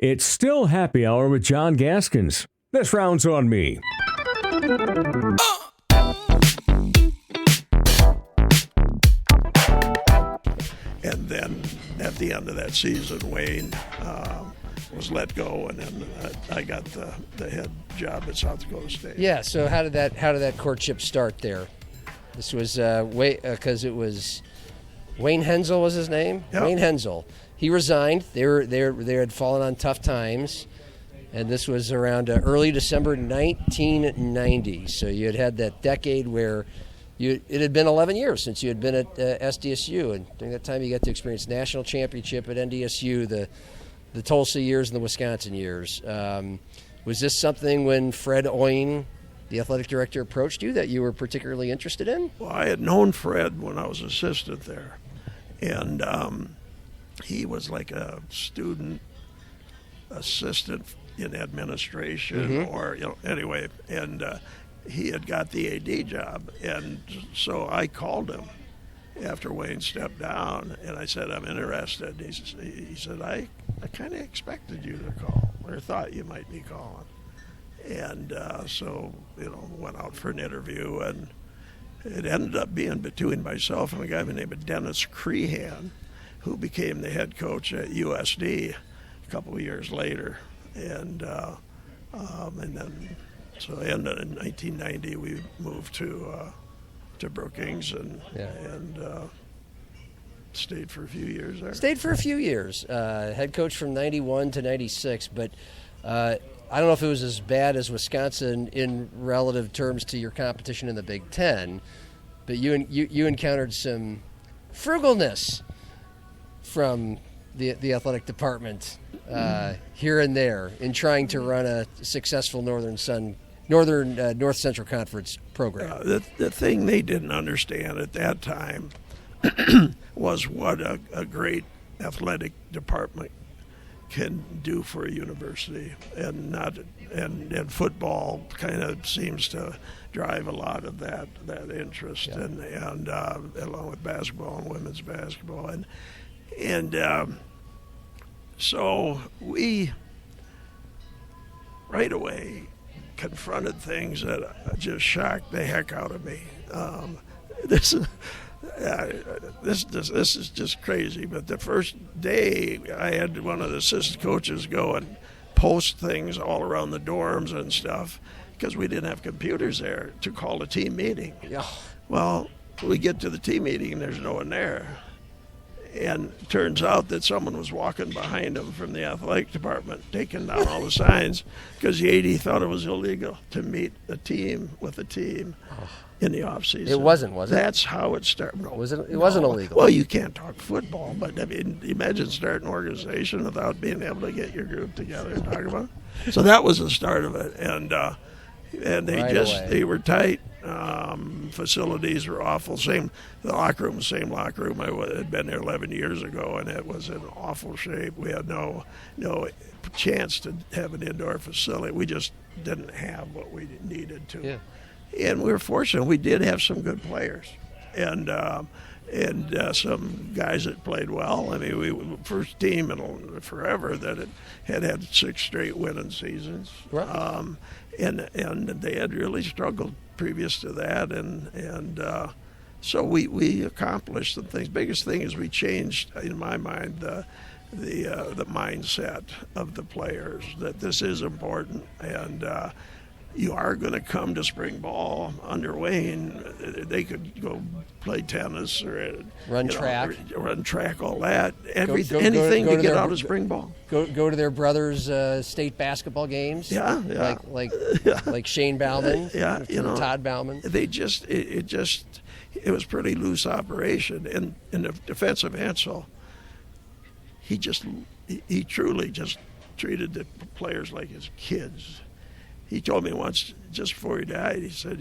It's still happy hour with John Gaskins. This round's on me. And then at the end of that season, Wayne was let go, and then I got the head job at South Dakota State. Yeah. So how did that courtship start there? This was because it was Wayne Hensel was his name. Yep. Wayne Hensel. He resigned. They had fallen on tough times, and this was around early December 1990. So you had that decade where it had been 11 years since you had been at SDSU, and during that time you got to experience national championship at NDSU, the Tulsa years and the Wisconsin years. Was this something when Fred Oyen, the athletic director, approached you that you were particularly interested in? Well, I had known Fred when I was assistant there, and he was like a student assistant in administration, or anyway, and he had got the AD job, and so I called him after Wayne stepped down, and I said, I'm interested. He said, I kind of expected you to call, or thought you might be calling. And so, went out for an interview, and it ended up being between myself and a guy named Dennis Crehan, who became the head coach at USD a couple of years later. And then, so in 1990, we moved to Brookings and stayed for a few years there. Stayed for a few years. Head coach from 91 to 96, but I don't know if it was as bad as Wisconsin in relative terms to your competition in the Big Ten, but you encountered some frugalness from the athletic department here and there in trying to run a successful North Central Conference program. The thing they didn't understand at that time was what a great athletic department can do for a university, and football kind of seems to drive a lot of that interest, and along with basketball and women's basketball, and so we right away confronted things that just shocked the heck out of me. This is just crazy. But the first day, I had one of the assistant coaches go and post things all around the dorms and stuff because we didn't have computers there to call a team meeting. Yeah. Well, we get to the team meeting and there's no one there. And it turns out that someone was walking behind him from the athletic department, taking down all the signs because the AD thought it was illegal to meet a team with a team in the off season. It wasn't, was it? That's how it started. No, it wasn't illegal. Well, you can't talk football, but I mean, imagine starting an organization without being able to get your group together and talk about it. So that was the start of it, and they were tight. Facilities were awful. The locker room, same locker room. I had been there 11 years ago, and it was in awful shape. We had no chance to have an indoor facility. We just didn't have what we needed to. Yeah. And we were fortunate. We did have some good players, and some guys that played well. I mean, we were the first team in forever that had 6 straight winning seasons. Right. And they had really struggled previous to that, and so we accomplished some things. Biggest thing is we changed, in my mind, the mindset of the players that this is important, and you are going to come to spring ball under Wayne. They could go play tennis or run track, all that. Anything to get out of spring ball. Go to their brothers' state basketball games. Yeah. Like Shane Bauman. Todd Bauman. It was pretty loose operation. And in the defensive Hensel, he truly just treated the players like his kids. He told me once, just before he died, he said,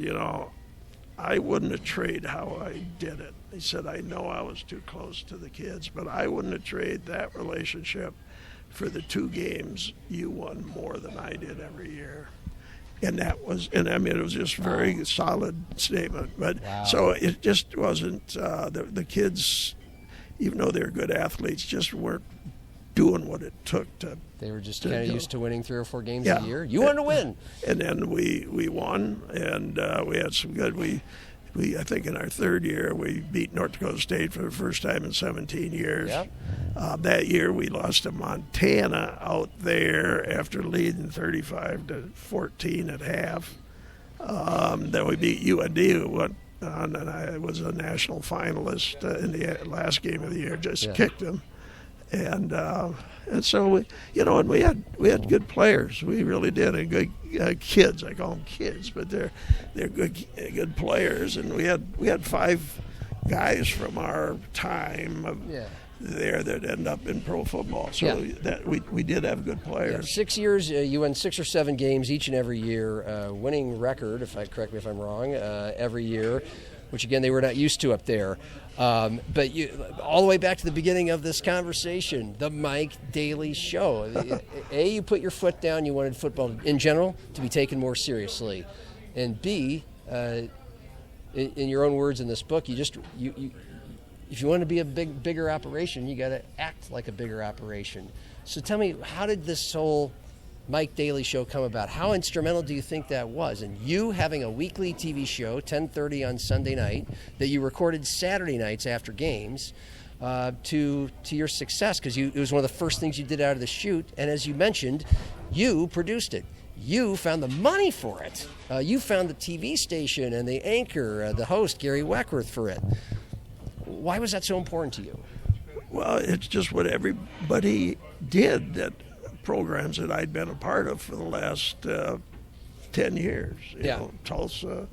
I wouldn't have traded how I did it. He said, I know I was too close to the kids, but I wouldn't have traded that relationship for the 2 games you won more than I did every year. And it was just a very solid statement. But So it just wasn't, the kids, even though they were good athletes, just weren't doing what it took to. They were just kind of used to winning 3 or 4 games Yeah. a year. You wanted to win. And then we won, and we had some good. We I think in our third year we beat North Dakota State for the first time in 17 years. Yep. That year we lost to Montana out there after leading 35-14 at half. Then we beat UND, who went on, and I was a national finalist in the last game of the year. Just kicked them. And so and we had good players. We really did, and good kids. I call them kids, but they're good players. And we had 5 guys from our time there that end up in pro football. So that we did have good players. Yeah, 6 years, you won 6 or 7 games each and every year, winning record. Correct me if I'm wrong, every year, which again they were not used to up there. But all the way back to the beginning of this conversation, the Mike Daly Show. A, you put your foot down. You wanted football in general to be taken more seriously, and B, in your own words in this book, you if you want to be a bigger operation, you got to act like a bigger operation. So tell me, how did this whole Mike Daly Show come about? How instrumental do you think that was? And you having a weekly TV show, 10:30 on Sunday night, that you recorded Saturday nights after games, to your success, because it was one of the first things you did out of the chute. And as you mentioned, you produced it. You found the money for it. You found the TV station and the anchor, the host, Gary Weckworth, for it. Why was that so important to you? Well, it's just what everybody did, that programs that I'd been a part of for the last 10 years. You know, Tulsa,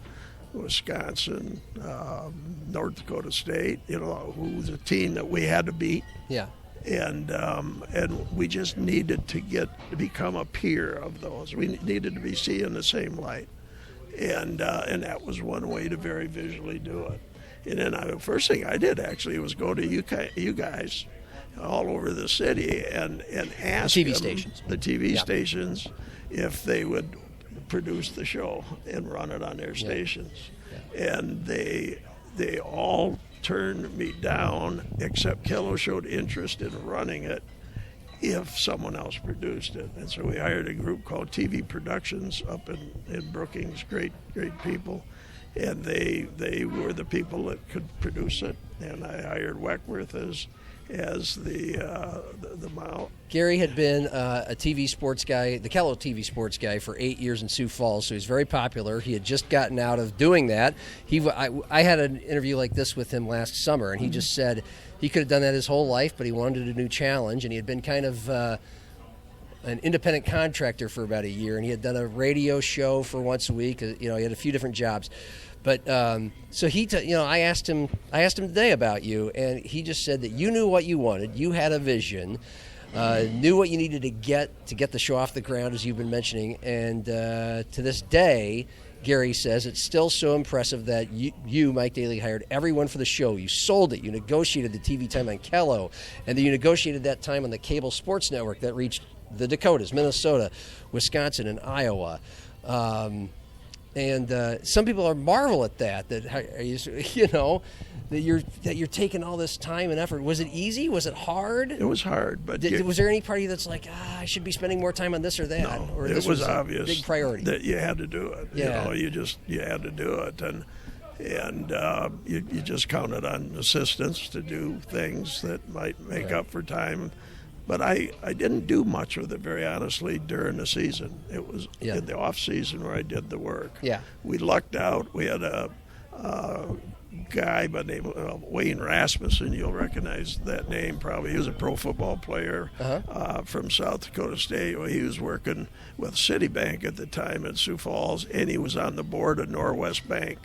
Wisconsin, North Dakota State, who was a team that we had to beat. Yeah. And we just needed to become a peer of those. We needed to be seen in the same light. And that was one way to very visually do it. And then the first thing I did actually was go to you guys all over the city and ask the TV stations if they would produce the show and run it on their stations. Yeah. And they all turned me down, except Kello showed interest in running it if someone else produced it. And so we hired a group called TV Productions up in Brookings, great people. And they were the people that could produce it, and I hired Weckworth as the mount. Gary had been a TV sports guy, the Kello TV sports guy, for 8 years in Sioux Falls, so he's very popular. He had just gotten out of doing that. I had an interview like this with him last summer, and he just said he could have done that his whole life, but he wanted a new challenge, and he had been kind of an independent contractor for about a year, and he had done a radio show for once a week. He had a few different jobs, but so I asked him today about you, and he just said that you knew what you wanted, you had a vision, knew what you needed to get the show off the ground, as you've been mentioning, and to this day, Gary says it's still so impressive that you, Mike Daly, hired everyone for the show. You sold it. You negotiated the TV time on Kello, and then you negotiated that time on the cable sports network that reached the Dakotas, Minnesota, Wisconsin, and Iowa. And some people marvel at that you're taking all this time and effort. Was it easy? Was it hard? It was hard, but was there any party that's like, I should be spending more time on this or that? No, or it was obvious, big priority that you had to do it. Yeah. You had to do it, and you just counted on assistants to do things that might make up for time. But I didn't do much with it, very honestly, during the season. It was in the off season where I did the work. Yeah. We lucked out. We had a guy by the name of Wayne Rasmussen. You'll recognize that name probably. He was a pro football player from South Dakota State. He was working with Citibank at the time in Sioux Falls, and he was on the board of Norwest Bank.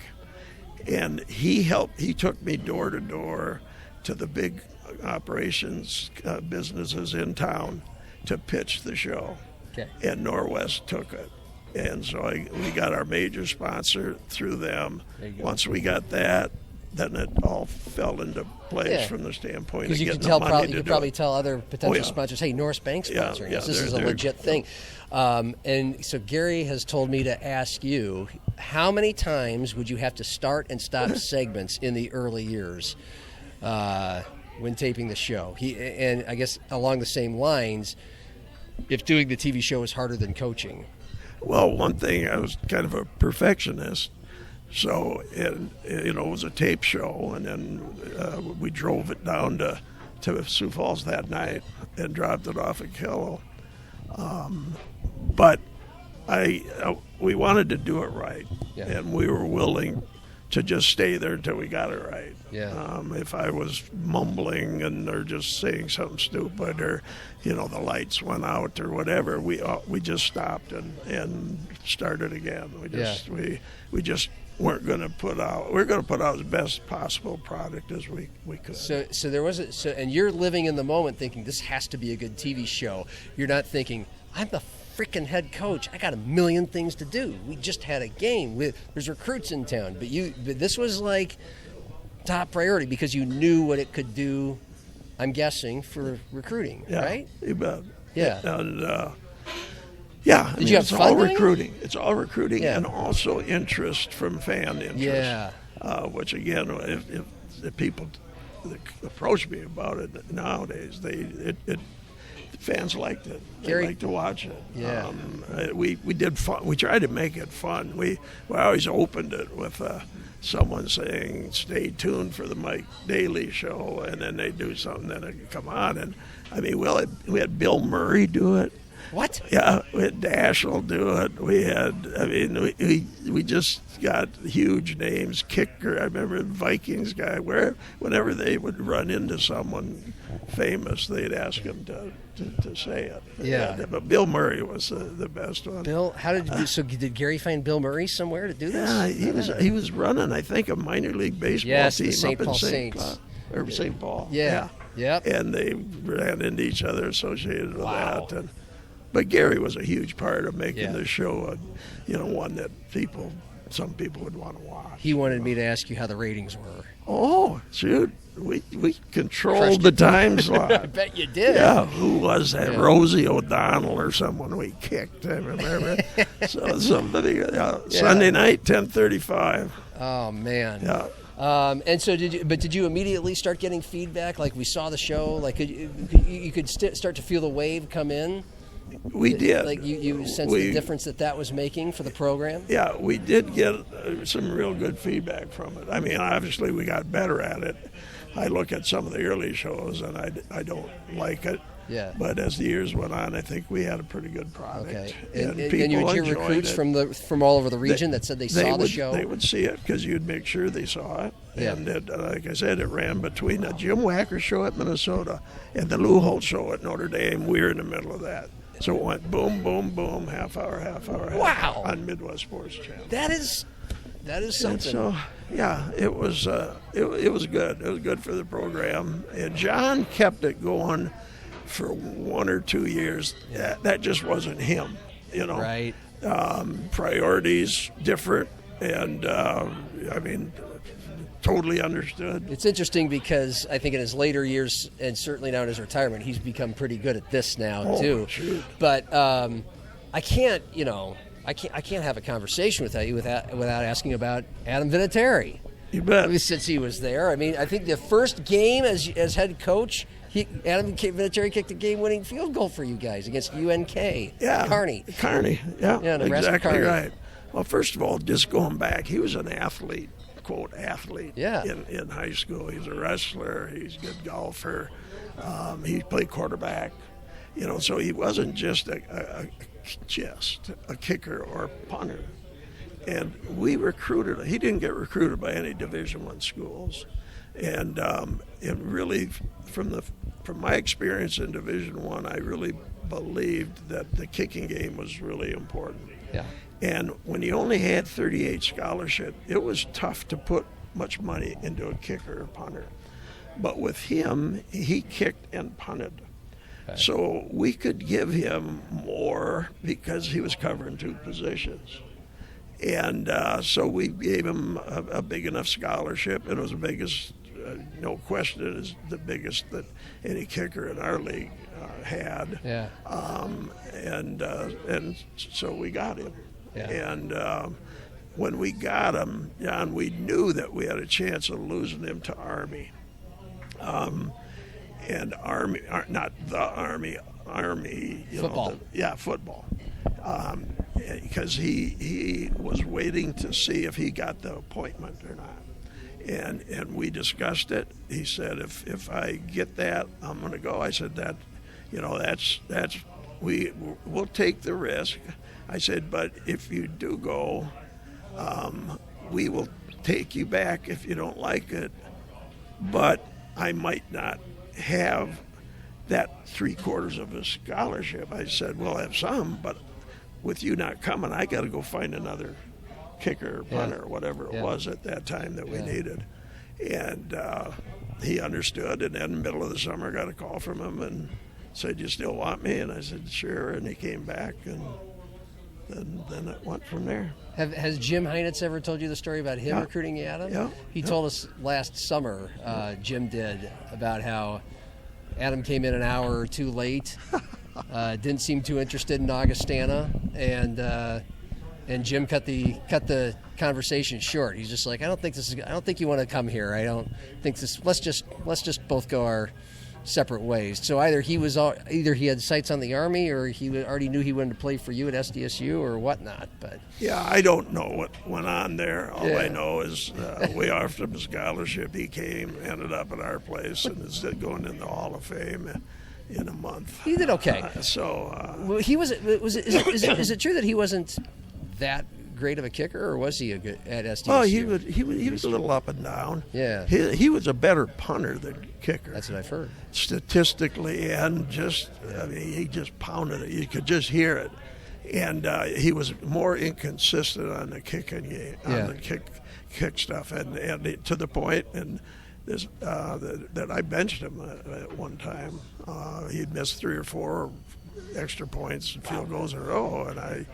And he took me door to door to the big operations businesses in town to pitch the show. Okay. And Norwest took it. And so we got our major sponsor through them. Once we got that, then it all fell into place from the standpoint of getting the money to do it. You could probably tell other potential sponsors, hey, Norwest Bank's sponsoring us. This is a legit thing. And so Gary has told me to ask you, how many times would you have to start and stop segments in the early years when taping the show? And I guess along the same lines, if doing the TV show is harder than coaching. Well, one thing, I was kind of a perfectionist. So, it was a tape show, and then we drove it down to Sioux Falls that night and dropped it off at Killow. But we wanted to do it right, and we were willing to just stay there until we got it right. Yeah. If I was mumbling or just saying something stupid, or the lights went out or whatever, we just stopped and started again. We just weren't going to put out. We're going to put out the best possible product as we could. So there was and you're living in the moment, thinking this has to be a good TV show. You're not thinking I'm the freaking head coach. I got a million things to do. We just had a game. There's recruits in town, but this was like top priority because you knew what it could do. I'm guessing for recruiting, right? You bet. Yeah. And Did you have it's fun all doing it? recruiting. It's all recruiting, Yeah. and also interest from fan interest. Yeah. Which again, if people approach me about it nowadays, fans liked it. They like to watch it. Yeah. We did fun. We tried to make it fun. We always opened it with someone saying, "Stay tuned for the Mike Daly Show," and then they do something, then it come on. And I mean, we had Bill Murray do it. What? Yeah, we had Daschle do it. We had, we just got huge names. Kicker, I remember the Vikings guy, whenever they would run into someone famous, they'd ask him to say it. Yeah. But Bill Murray was the best one. Bill, did Gary find Bill Murray somewhere to do this? Yeah, he was running, I think, a minor league baseball team St. up Paul in Saints. St. Paul. Yeah. Yep. And they ran into each other associated with that. But Gary was a huge part of making the show, one that some people would want to watch. He wanted me to ask you how the ratings were. Oh, shoot. We controlled the time slot. I bet you did. Yeah, who was that? Yeah. Rosie O'Donnell or someone we kicked, I remember. So somebody, Sunday night, 10:35. Oh, man. Yeah. And so did you immediately start getting feedback? Like we saw the show, like you could start to feel the wave come in? We did. Like you sensed the difference that was making for the program? Yeah, we did get some real good feedback from it. I mean, obviously we got better at it. I look at some of the early shows and I don't like it. Yeah. But as the years went on, I think we had a pretty good product. Okay. And you had your recruits from all over the region that said they saw the show? They would see it because you'd make sure they saw it. Yeah. And like I said, it ran between the Jim Wacker show at Minnesota and the Lou Holt show at Notre Dame. We were in the middle of that. So it went boom, boom, boom, half hour, wow. on Midwest Sports Channel. That is something. And so, yeah, it was good. It was good for the program. And John kept it going for 1 or 2 years. That just wasn't him, Right. Priorities different, and totally understood. It's interesting because I think in his later years, and certainly now in his retirement, he's become pretty good at this now too. Shoot. But I can't have a conversation with you without asking about Adam Vinatieri. You bet. Since he was there, I mean, I think the first game as head coach, Adam Vinatieri kicked a game-winning field goal for you guys against UNK. Yeah, Kearney. Yeah, Nebraska exactly Kearney. right. Well, first of all, just going back, he was an athlete. Quote athlete in high school. He's a wrestler. He's a good golfer. He played quarterback. So he wasn't just a kicker or punter. And we recruited. He didn't get recruited by any Division I schools. And really, from my experience in Division I really believed that the kicking game was really important. Yeah. And when you only had 38 scholarship, it was tough to put much money into a kicker or punter. But with him, he kicked and punted. Okay. So we could give him more because he was covering 2 positions. And so we gave him a big enough scholarship, and it was the biggest, no question, it is the biggest that any kicker in our league had. Yeah. And so we got him. Yeah. And when we got him, John, we knew that we had a chance of losing him to Army. and Army, not the Army, Football. Football. Because he was waiting to see if he got the appointment or not. And we discussed it. He said, if I get that, I'm going to go. I said, we'll take the risk. I said, but if you do go, we will take you back if you don't like it. But I might not have that 3/4 of a scholarship. I said, we'll have some, but with you not coming, I got to go find another kicker or punter or whatever it was at that time that we needed. And he understood, and then in the middle of the summer got a call from him and said, you still want me? And I said, sure. And he came back, and then it went from there. Has Jim Heinitz ever told you the story about him recruiting you, Adam? Yeah. He told us last summer, Jim did, about how Adam came in an hour or two late, didn't seem too interested in Augustana, and Jim cut the conversation short. He's just like, I don't think you want to come here. I don't think this. Let's just both go our separate ways. So either he had sights on the Army, or he already knew he wanted to play for you at SDSU or whatnot. But yeah, I don't know what went on there. All I know is we offered him a scholarship. He came, ended up at our place, and is going in the Hall of Fame in a month. He did okay. Well, he was. Is it true that he wasn't that great of a kicker, or was he at SDSU? Well, he was a little up and down. Yeah. He was a better punter than kicker. That's what I've heard. Statistically, and he just pounded it. You could just hear it. And he was more inconsistent on the kicking game, on the kick stuff, and to the point, and this that I benched him at one time. He'd missed 3 or 4 extra points and field goals in a row, and I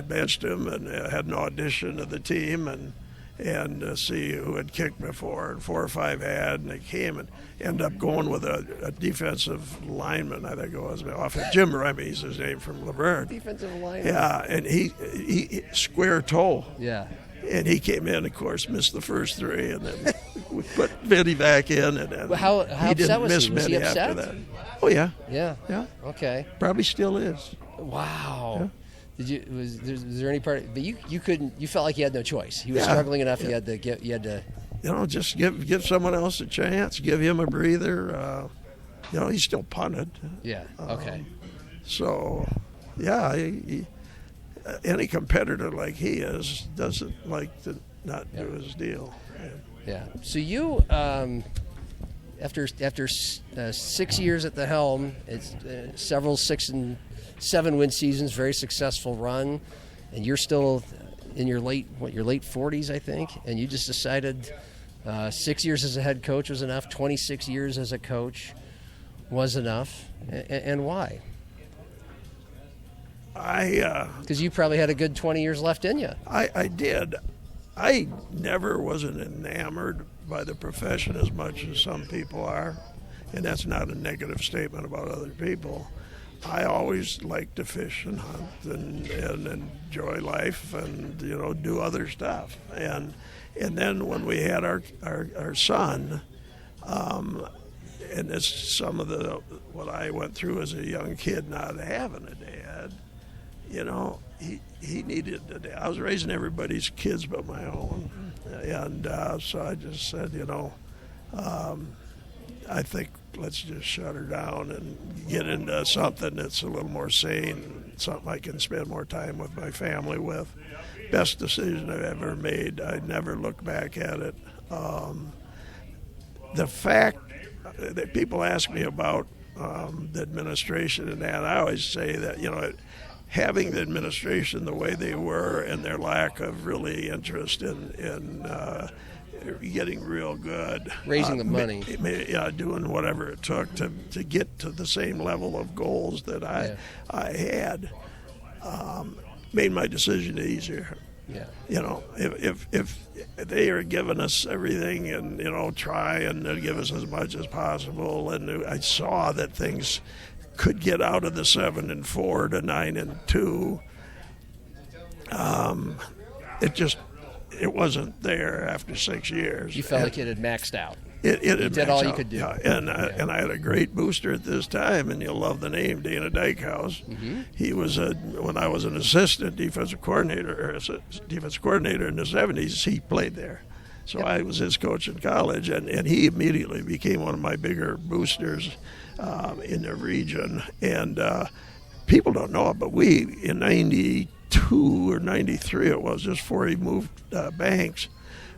benched him and had an audition of the team and see who had kicked before, and 4 or 5 had, and they came and ended up going with a defensive lineman, I think it was, off of Jim Remy's his name, from Laverne. Defensive lineman. Yeah, and he square toe. Yeah. And he came in, of course, missed the first 3, and then we put Vinny back in, and then how he didn't miss many after that. Oh yeah. Yeah. Yeah. Okay. Probably still is. Wow. Yeah. Was there any part? But you couldn't. You felt like you had no choice. He was struggling enough. You had to. Just give someone else a chance. Give him a breather. He still punted. Yeah. Okay. So, yeah, any competitor like he is doesn't like to not do his deal. Yeah. So you, after 6 years at the helm, it's several 6 and 7 win seasons, very successful run, and you're still in your late 40s, I think, and you just decided 6 years as a head coach was enough, 26 years as a coach was enough, and why? Because you probably had a good 20 years left in you. I did. I never wasn't enamored by the profession as much as some people are, and that's not a negative statement about other people. I always liked to fish and hunt and enjoy life and do other stuff. And then when we had our son, and it's some of what I went through as a young kid not having a dad, he needed a dad. I was raising everybody's kids but my own, and so I just said, I think let's just shut her down and get into something that's a little more sane, something I can spend more time with my family with. Best decision I've ever made. I never look back at it. The fact that people ask me about the administration and that, I always say that, having the administration the way they were and their lack of really interest in getting real good, raising the money, doing whatever it took to get to the same level of goals that I had, made my decision easier. Yeah. If they are giving us everything and try and give us as much as possible, and I saw that things could get out of the 7-4 to 9-2, it wasn't there after 6 years. You felt like it had maxed out. You did all you could do. Yeah. And I had a great booster at this time, and you'll love the name, Dana Dykehouse. He was when I was an assistant defensive coordinator in the 70s, he played there. So I was his coach in college, and he immediately became one of my bigger boosters in the region. And people don't know it, but we, in 92 or 93 it was, just before he moved banks,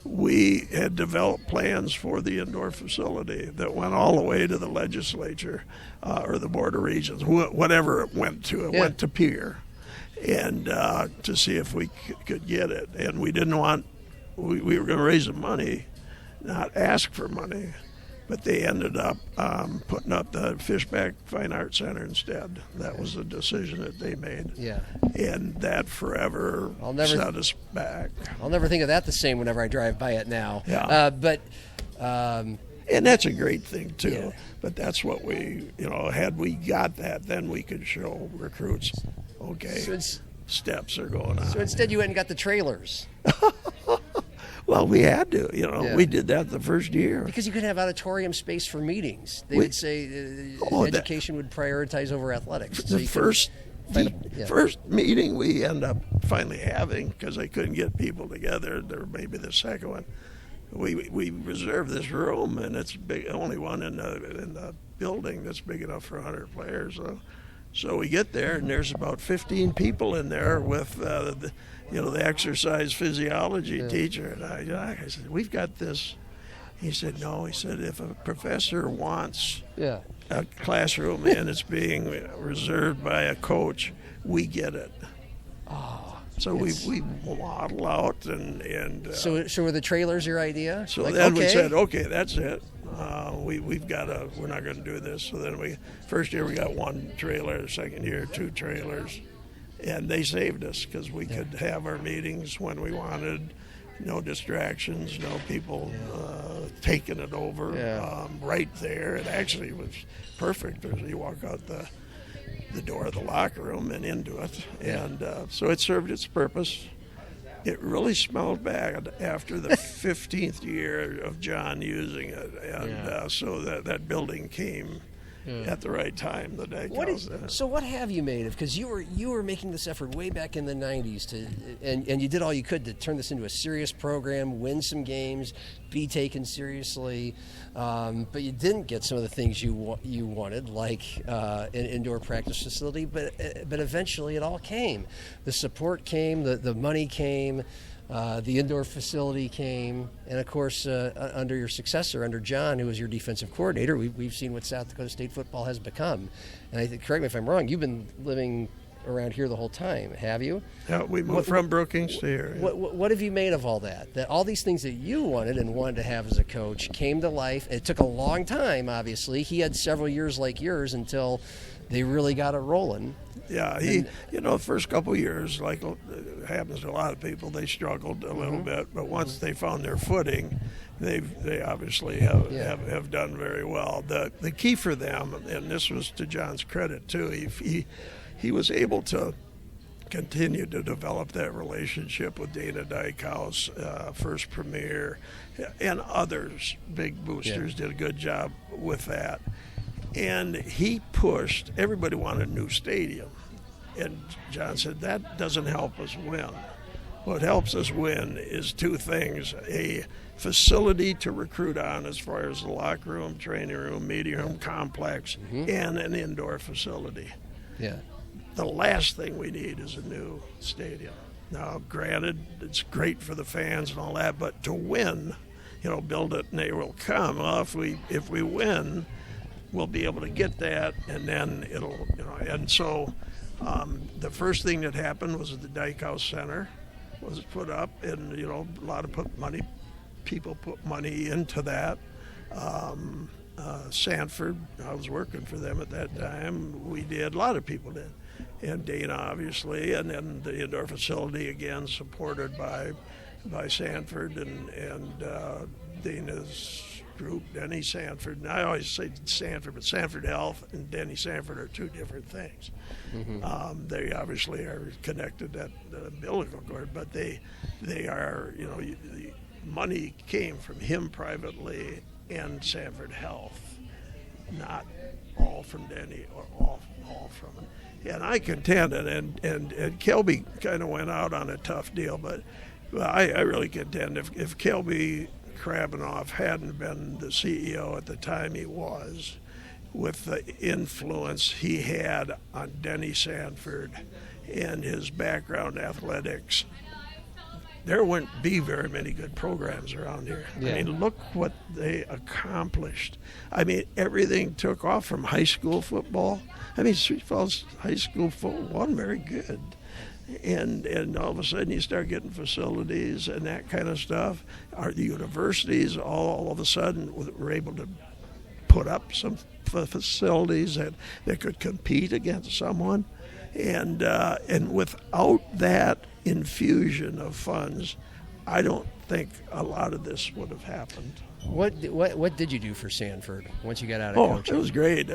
we had developed plans for the indoor facility that went all the way to the legislature or the Board of Regents, whatever it went to. It went to Pierre, and to see if we could get it. And we didn't want, we were going to raise the money, not ask for money, but they ended up putting up the Fishback Fine Arts Center instead. That was the decision that they made. Yeah. And that forever set us back. I'll never think of that the same whenever I drive by it now. Yeah. And that's a great thing, too. Yeah. But that's what we, had we got that, then we could show recruits, okay, steps are going on. So instead you went and got the trailers. Well, we had to, we did that the first year. Because you could have auditorium space for meetings. They would say education would prioritize over athletics. The first meeting we end up finally having, because they couldn't get people together, or maybe the second one, we reserved this room, and it's big, only one in the building that's big enough for 100 players. So we get there, and there's about 15 people in there with the exercise physiology teacher. And I said, we've got this. He said, no. He said, if a professor wants a classroom and it's being reserved by a coach, we get it. Oh, so we model out and so were the trailers your idea? So then we said, okay, that's it. We're not going to do this. So then first year we got one trailer, second year 2 trailers, and they saved us because we could have our meetings when we wanted, no distractions, no people taking it over right there. It actually was perfect as you walk out the door of the locker room and into it, and so it served its purpose. It really smelled bad after the 15th year of John using it, and so that building came at the right time. The day. So what have you made of? Because you were making this effort way back in the 90s and you did all you could to turn this into a serious program, win some games, be taken seriously, but you didn't get some of the things you wanted, like an indoor practice facility. But eventually it all came. The support came, the money came. The indoor facility came, and of course, under your successor, under John, who was your defensive coordinator, we've seen what South Dakota State football has become. And I think, correct me if I'm wrong, you've been living around here the whole time, have you? Yeah, we moved from Brookings to here. Yeah. What have you made of all that? That all these things that you wanted and wanted to have as a coach came to life. It took a long time, obviously. He had several years like yours until they really got it rolling. Yeah, the first couple of years, like it happens to a lot of people, they struggled a little bit, but once they found their footing, they obviously have done very well. The key for them, and this was to John's credit too, he was able to continue to develop that relationship with Dana Dykehouse, First Premier, and others, big boosters did a good job with that. And he pushed, everybody wanted a new stadium. And John said, that doesn't help us win. What helps us win is 2 things: a facility to recruit on as far as the locker room, training room, meeting room, complex, and an indoor facility. Yeah. The last thing we need is a new stadium. Now, granted, it's great for the fans and all that, but to win, build it and they will come. Well, if we win, we'll be able to get that, and then it'll, and so the first thing that happened was the Dykehouse Center was put up, and a lot of people put money into that. Sanford, I was working for them at that time. We did, a lot of people did, and Dana obviously, and then the indoor facility again supported by Sanford and Dana's group, Denny Sanford. And I always say Sanford, but Sanford Health and Denny Sanford are 2 different things. They obviously are connected at the umbilical cord, but they are, the money came from him privately and Sanford Health, not all from Denny or all from it. And I contended, and Kelby kind of went out on a tough deal, but I really contend if Kelby Krabanoff hadn't been the CEO at the time he was, with the influence he had on Denny Sanford and his background athletics, there wouldn't be very many good programs around here. Yeah. I mean, look what they accomplished. I mean, everything took off from high school football. I mean, Sioux Falls high school football wasn't very good. And all of a sudden you start getting facilities and that kind of stuff. The universities all of a sudden were able to put up some facilities that could compete against someone. And without that infusion of funds, I don't think a lot of this would have happened. What did you do for Sanford once you got out of coaching? It was great.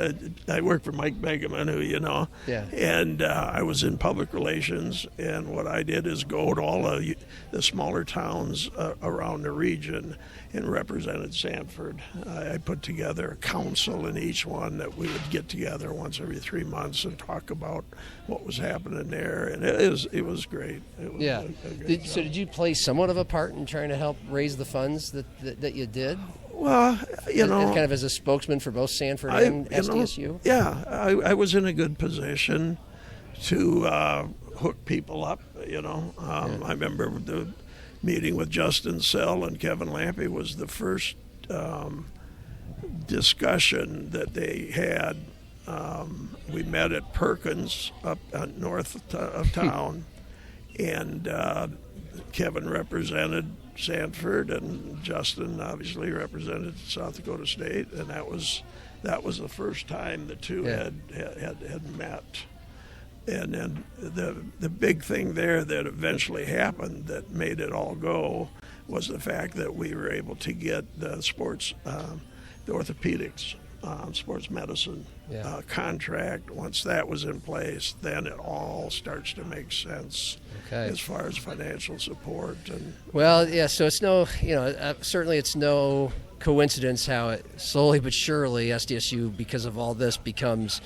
I worked for Mike Begeman, who you know. Yeah. And I was in public relations, and what I did is go to all of the smaller towns around the region and represented Sanford. I put together a council in each one that we would get together once every 3 months and talk about what was happening there, and it was great. It was Yeah. a great So did you play somewhat of a part in trying to help raise the funds that you did? Well, you know, kind of as a spokesman for both Sanford and SDSU? I was in a good position to hook people up, you know. I remember the meeting with Justin Sell and Kevin Lampe was the first discussion that they had. We met at Perkins up north of town, and Kevin represented Sanford, and Justin obviously represented South Dakota State, and that was the first time the two had met. And then the big thing there that eventually happened that made it all go was the fact that we were able to get the sports, the orthopedics, sports medicine contract. Once that was in place, then it all starts to make sense as far as financial support. And well, yeah. So it's certainly it's no coincidence how it slowly but surely SDSU, because of all this, becomes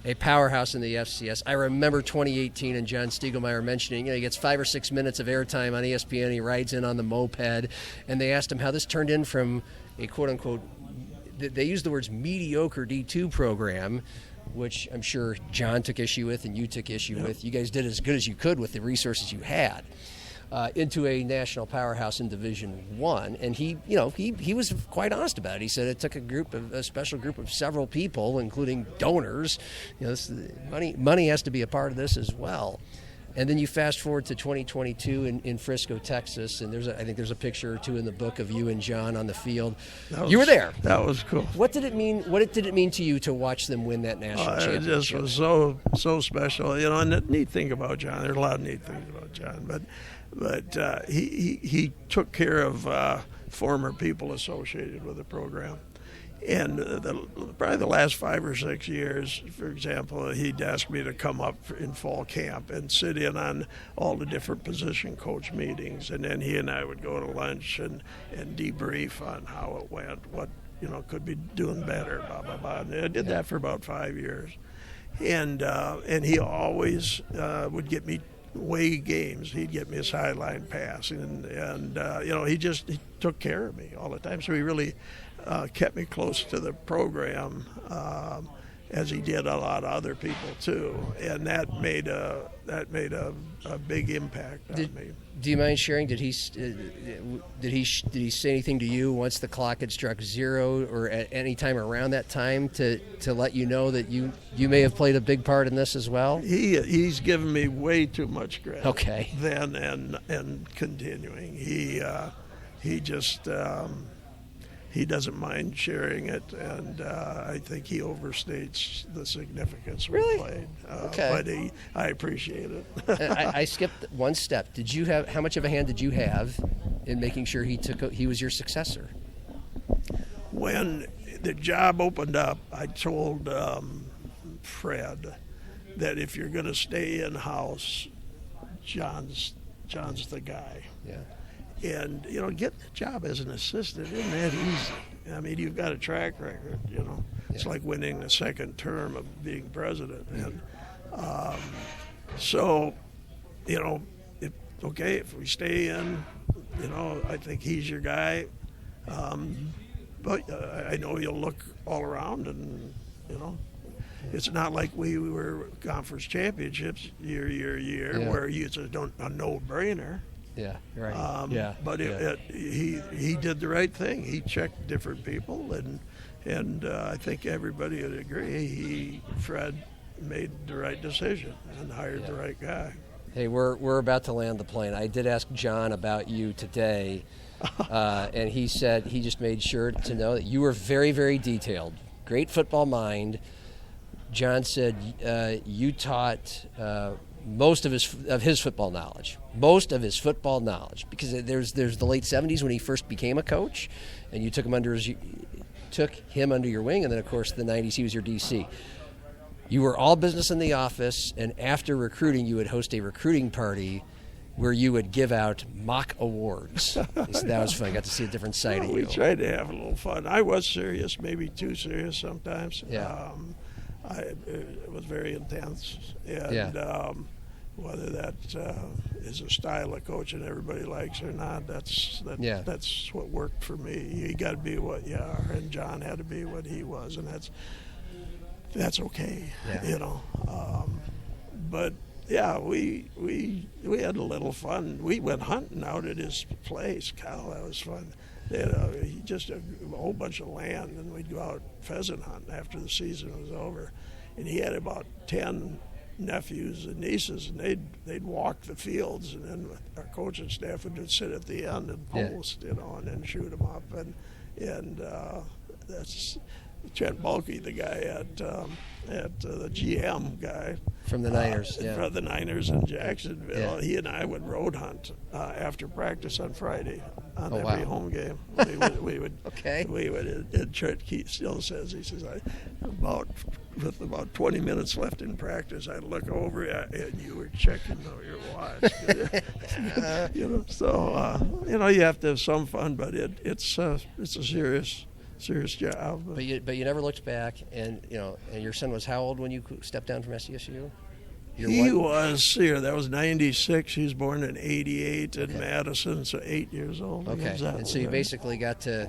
a powerhouse in the FCS. I remember 2018 and John Stiegelmeier mentioning, he gets 5 or 6 minutes of airtime on ESPN. He rides in on the moped, and they asked him how this turned in from a quote-unquote, they used the words mediocre D2 program, which I'm sure John took issue with and you took issue with. You guys did as good as you could with the resources you had. Into a national powerhouse in Division I, and he was quite honest about it. He said it took a special group of several people, including donors. Money has to be a part of this as well. And then you fast forward to 2022 in Frisco, Texas, and I think there's a picture or two in the book of you and John on the field. You were there. That was cool. What did it mean? What did it mean to you to watch them win that national championship? It just was so special. And the neat thing about John, there's a lot of neat things about John, but he took care of former people associated with the program. And probably the last 5 or 6 years, for example, he'd ask me to come up in fall camp and sit in on all the different position coach meetings, and then he and I would go to lunch and debrief on how it went, what could be doing better, blah blah blah. And I did that for about 5 years, and he always would get me away games. He'd get me a sideline pass, and he took care of me all the time. So he really kept me close to the program, as he did a lot of other people too, and that made a big impact on me. Do you mind sharing? Did he say anything to you once the clock had struck zero, or at any time around that time to let you know that you may have played a big part in this as well? He's given me way too much credit. Okay. Then and continuing, he just. He doesn't mind sharing it, and I think he overstates the significance we played. But I appreciate it. I skipped one step. How much of a hand did you have in making sure he was your successor? When the job opened up, I told Fred that if you're going to stay in-house, John's the guy. Yeah. And, getting a job as an assistant isn't that easy. I mean, you've got a track record, you know. It's like winning the second term of being president. And so, you know, if we stay in, you know, I think he's your guy. But I know you'll look all around, and, you know, it's not like we were conference championships year, where it's a no-brainer. Yeah, right. But he did the right thing. He checked different people, and I think everybody would agree. Fred made the right decision and hired the right guy. Hey, we're about to land the plane. I did ask John about you today, and he said he just made sure to know that you were very, very detailed. Great football mind. John said you taught most of his football knowledge. Most of his football knowledge, because there's the late 70s when he first became a coach, and you took him under your wing, and then of course the 90s he was your DC. You were all business in the office, and after recruiting, you would host a recruiting party where you would give out mock awards. So that was fun. I got to see a different side of you. We tried to have a little fun. I was serious, maybe too serious sometimes. Yeah. It was very intense, and whether that is a style of coaching everybody likes or not, that's what worked for me. You got to be what you are, and John had to be what he was, and that's okay, you know. But yeah, we had a little fun. We went hunting out at his place. Kyle, that was fun. They had just a whole bunch of land, and we'd go out pheasant hunting after the season was over. And he had about 10 nephews and nieces, and they'd walk the fields, and then our coaching staff would just sit at the end and post, you know, and then shoot them up. And that's Trent Bulkey, the guy at the GM guy from the Niners, from the Niners in Jacksonville. He and I would road hunt after practice on Friday on every home game. We would and Trent still says, he says, with about 20 minutes left in practice, I'd look over and you were checking your watch. You know, so you know, you have to have some fun, but it's a serious job. But you never looked back, and you know, and your son was how old when you stepped down from SDSU? He was here. That was 96. He was born in 88 in Madison, so 8 years old. Okay, and so you basically got to.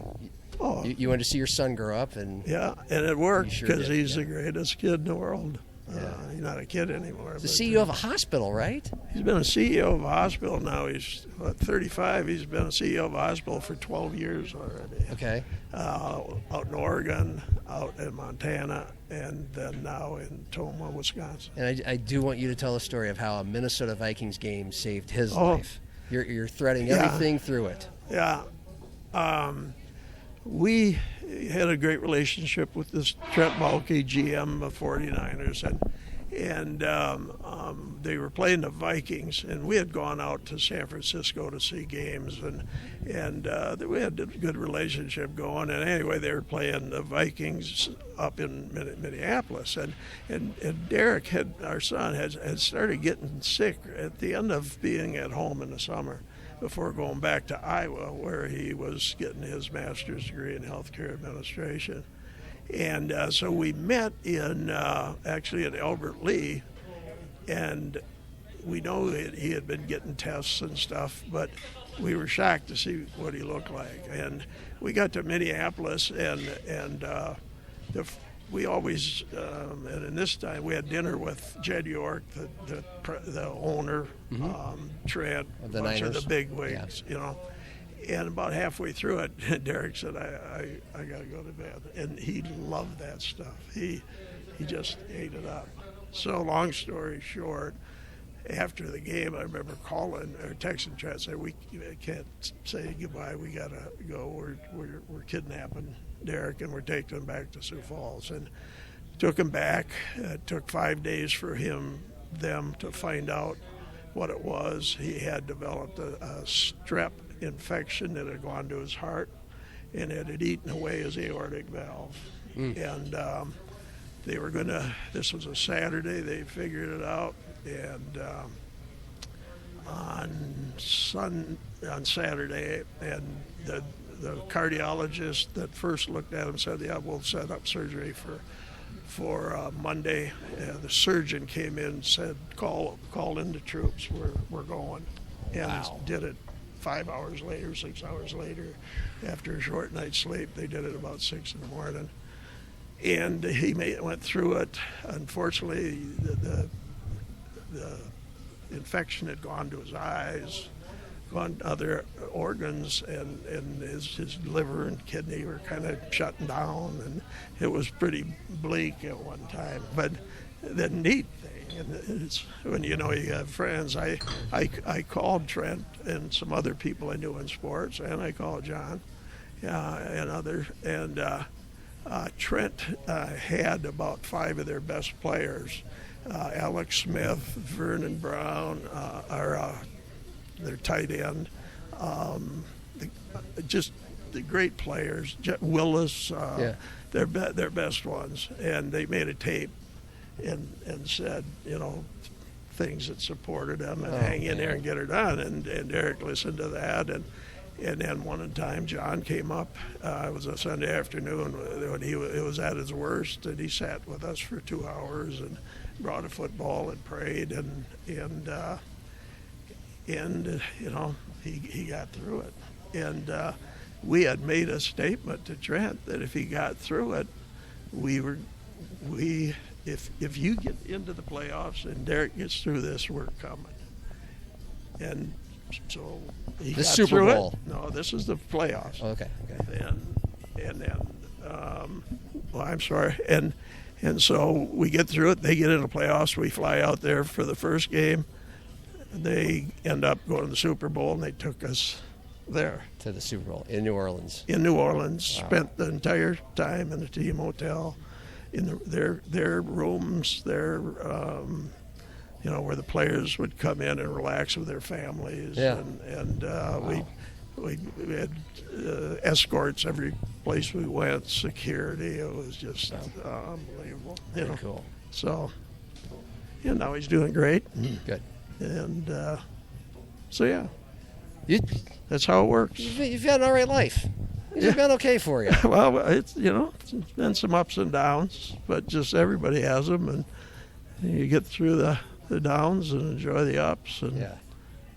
You wanted to see your son grow up, and and it worked because he's the greatest kid in the world. He's not a kid anymore. He's the CEO of a hospital, right? He's been a CEO of a hospital now. He's 35. He's been a CEO of a hospital for 12 years already. Okay. Out in Oregon, out in Montana, and then now in Tomah, Wisconsin. And I do want you to tell a story of how a Minnesota Vikings game saved his life. You're threading everything through it. Yeah. We had a great relationship with this Trent Baalke, GM of 49ers, and they were playing the Vikings, and we had gone out to San Francisco to see games, and we had a good relationship going. And anyway, they were playing the Vikings up in Minneapolis, and Derek, our son, had started getting sick at the end of being at home in the summer, before going back to Iowa, where he was getting his master's degree in healthcare administration. And so we met actually at Albert Lee, and we know he had been getting tests and stuff, but we were shocked to see what he looked like. And we got to Minneapolis, and we always, and in this time, we had dinner with Jed York, the owner, Trent, a bunch of the big wigs, you know. And about halfway through it, Derek said, I got to go to bed. And he loved that stuff. He just ate it up. So long story short, after the game, I remember calling or texting Trent, saying, we can't say goodbye. We got to go. We're kidnapping Derek, and we're taking him back to Sioux Falls. And took him back. It took 5 days for them to find out what it was. He had developed a strep infection that had gone to his heart, and it had eaten away his aortic valve. And they were going to, this was a Saturday, they figured it out, and on Saturday, and the cardiologist that first looked at him said, "Yeah, we'll set up surgery for Monday." The surgeon came in and said, "Call in the troops. We're going," and did it 5 hours later, 6 hours later, after a short night's sleep. They did it about 6 in the morning, and he went through it. Unfortunately, the infection had gone to his eyes, gone to other organs, and his liver and kidney were kind of shutting down, and it was pretty bleak at one time. But the neat thing, and it's when you have friends, I called Trent and some other people I knew in sports, and I called John, and others, and Trent had about 5 of their best players. Alex Smith, Vernon Brown, their tight end, just the great players. Willis, their best ones, and they made a tape and said, things that supported them and hang in there and get her done. And Derek listened to that, and then one time John came up. It was a Sunday afternoon when it was at his worst, and he sat with us for 2 hours and brought a football and prayed, and he got through it. And we had made a statement to Trent that if he got through it, if you get into the playoffs and Derek gets through this, we're coming. And so he got Super through Bowl. it. No, this is the playoffs. Oh, okay. And then, I'm sorry. And so we get through it. They get into the playoffs. We fly out there for the first game. They end up going to the Super Bowl, and they took us there. To the Super Bowl in New Orleans. In New Orleans. Wow. Spent the entire time in the team hotel, in their rooms, where the players would come in and relax with their families. Yeah. And we had escorts every place we went, security. It was just unbelievable. Very cool. So, now he's doing great. Good. And that's how it works. You've had an all right life. It's been okay for you. Well, it's been some ups and downs, but just everybody has them, and you get through the downs and enjoy the ups, and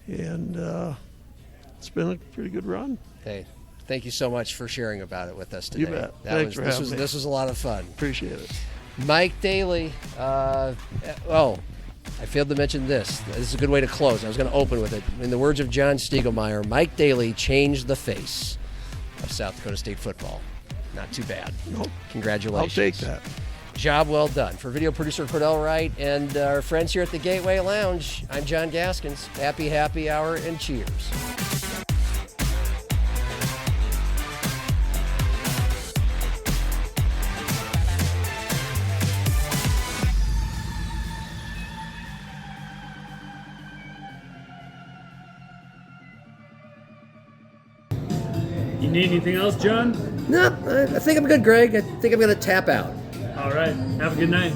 it's been a pretty good run. Hey, thank you so much for sharing about it with us today. You bet. Thanks for having me. This was a lot of fun. Appreciate it. Mike Daly. I failed to mention this. This is a good way to close. I was going to open with it. In the words of John Stiegelmeier, Mike Daly changed the face of South Dakota State football. Not too bad. Nope. Congratulations. I'll take that. Job well done. For video producer Cordell Wright and our friends here at the Gateway Lounge, I'm John Gaskins. Happy hour and cheers. You need anything else, John? No, I think I'm good, Greg. I think I'm going to tap out. All right. Have a good night.